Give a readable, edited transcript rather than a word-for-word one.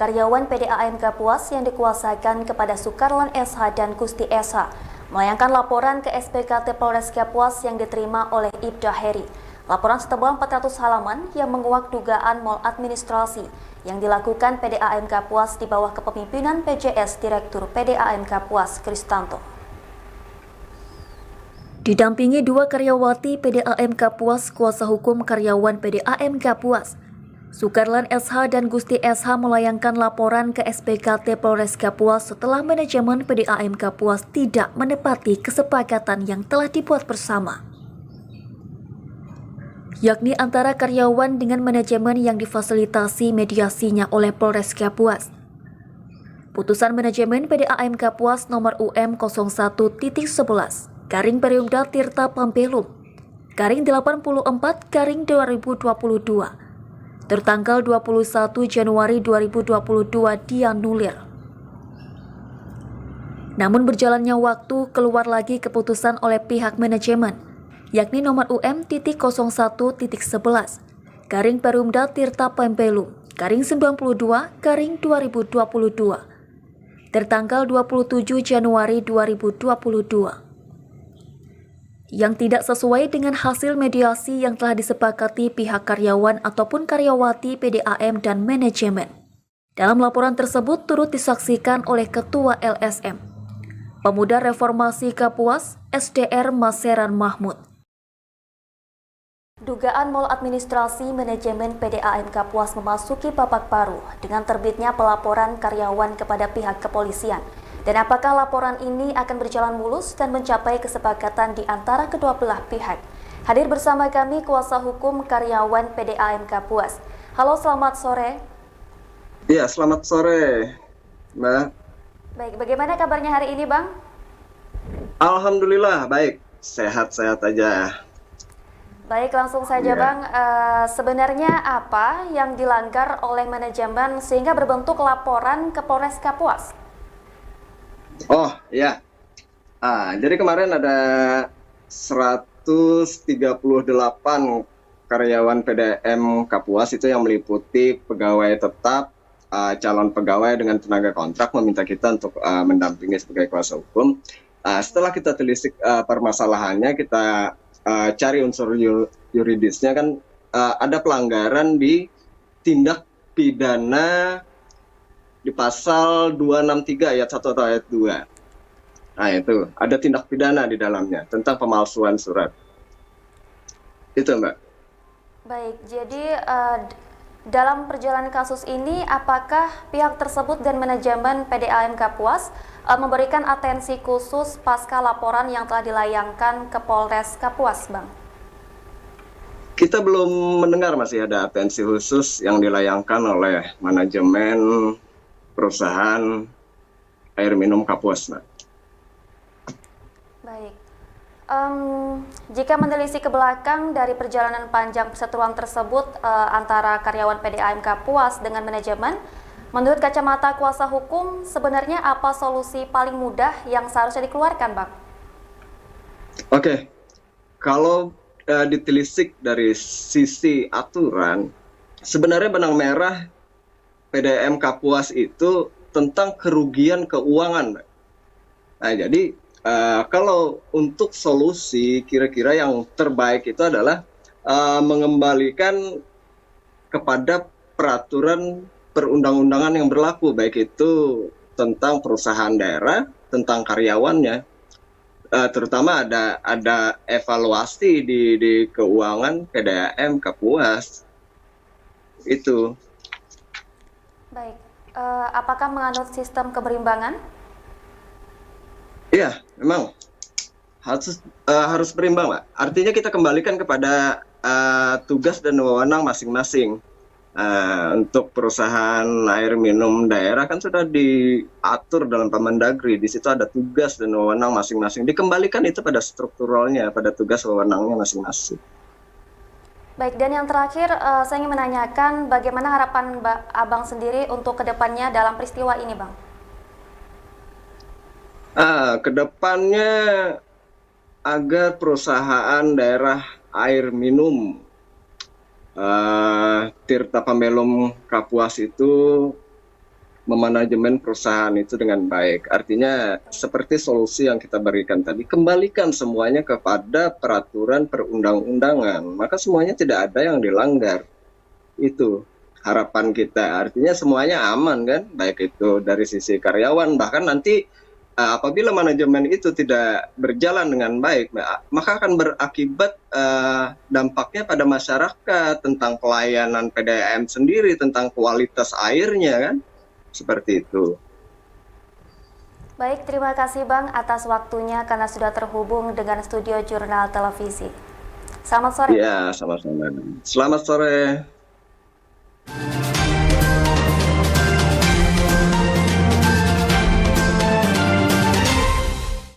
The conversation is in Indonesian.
karyawan PDAM Kapuas yang dikuasakan kepada Sukarlan SH dan Gusti SH melayangkan laporan ke SPKT Polres Kapuas yang diterima oleh Ibda Heri. Laporan setebal 400 halaman yang menguak dugaan maladministrasi yang dilakukan PDAM Kapuas di bawah kepemimpinan PJS Direktur PDAM Kapuas Kristanto. Didampingi dua karyawati PDAM Kapuas, kuasa hukum karyawan PDAM Kapuas, Sukarlan SH dan Gusti SH melayangkan laporan ke SPKT Polres Kapuas setelah manajemen PDAM Kapuas tidak menepati kesepakatan yang telah dibuat bersama, yakni antara karyawan dengan manajemen yang difasilitasi mediasinya oleh Polres Kapuas. Putusan manajemen PDAM Kapuas nomor UM 01.11 garing Periumda Tirta Pambelum garing 84 garing 2022 tertanggal 21 Januari 2022 dianulir. Namun berjalannya waktu keluar lagi keputusan oleh pihak manajemen, yakni nomor UM.01.11 garing Periumda Tirta Pambelum garing 92 garing 2022 tertanggal 27 Januari 2022 yang tidak sesuai dengan hasil mediasi yang telah disepakati pihak karyawan ataupun karyawati PDAM dan manajemen. Dalam laporan tersebut turut disaksikan oleh Ketua LSM, Pemuda Reformasi Kapuas, SDR Maseran Mahmud. Dugaan maladministrasi manajemen PDAM Kapuas memasuki babak baru dengan terbitnya pelaporan karyawan kepada pihak kepolisian. Dan apakah laporan ini akan berjalan mulus dan mencapai kesepakatan di antara kedua belah pihak? Hadir bersama kami kuasa hukum karyawan PDAM Kapuas. Halo, selamat sore. Iya, selamat sore, Mbak. Baik, bagaimana kabarnya hari ini, Bang? Alhamdulillah, baik. Sehat-sehat aja. Baik, langsung saja, Bang. Sebenarnya apa yang dilanggar oleh manajemen sehingga berbentuk laporan ke Polres Kapuas? Oh, ya. Jadi kemarin ada 138 karyawan PDAM Kapuas itu yang meliputi pegawai tetap, calon pegawai dengan tenaga kontrak meminta kita untuk mendampingi sebagai kuasa hukum. Setelah kita telisik permasalahannya, kita cari unsur yuridisnya, kan ada pelanggaran di tindak pidana di pasal 263 ayat 1 atau ayat 2. Nah, itu ada tindak pidana di dalamnya tentang pemalsuan surat. Itu, Mbak. Baik, jadi dalam perjalanan kasus ini apakah pihak tersebut dan manajemen PDAM Kapuas memberikan atensi khusus pasca laporan yang telah dilayangkan ke Polres Kapuas, Bang? Kita belum mendengar masih ada atensi khusus yang dilayangkan oleh manajemen perusahaan air minum Kapuas, Mbak. Baik. Jika menelisik ke belakang dari perjalanan panjang perseteruan tersebut antara karyawan PDAM Kapuas dengan manajemen, menurut kacamata kuasa hukum, sebenarnya apa solusi paling mudah yang seharusnya dikeluarkan, Bang? Oke, kalau ditelisik dari sisi aturan, sebenarnya benang merah PDAM Kapuas itu tentang kerugian keuangan. Nah, jadi kalau untuk solusi kira-kira yang terbaik itu adalah mengembalikan kepada peraturan perundang-undangan yang berlaku, baik itu tentang perusahaan daerah, tentang karyawannya, terutama ada evaluasi di keuangan PDAM Kapuas itu. Baik, apakah menganut sistem keberimbangan? Iya, memang harus berimbang, Pak. Artinya kita kembalikan kepada tugas dan wewenang masing-masing. Untuk perusahaan air minum daerah kan sudah diatur dalam Permendagri. Di situ ada tugas dan wewenang masing-masing. Dikembalikan itu pada strukturalnya, pada tugas wewenangnya masing-masing. Baik, dan yang terakhir saya ingin menanyakan bagaimana harapan Abang sendiri untuk kedepannya dalam peristiwa ini, Bang? Kedepannya agar perusahaan daerah air minum Tirta Pambelum Kapuas itu memanajemen perusahaan itu dengan baik. Artinya seperti solusi yang kita berikan tadi, kembalikan semuanya kepada peraturan perundang-undangan, maka semuanya tidak ada yang dilanggar. Itu harapan kita. Artinya semuanya aman kan, baik itu dari sisi karyawan, bahkan nanti apabila manajemen itu tidak berjalan dengan baik, maka akan berakibat dampaknya pada masyarakat tentang pelayanan PDAM sendiri, tentang kualitas airnya kan, seperti itu. Baik, terima kasih Bang atas waktunya karena sudah terhubung dengan studio Jurnal Televisi. Selamat sore. Ya, sama-sama. Selamat sore.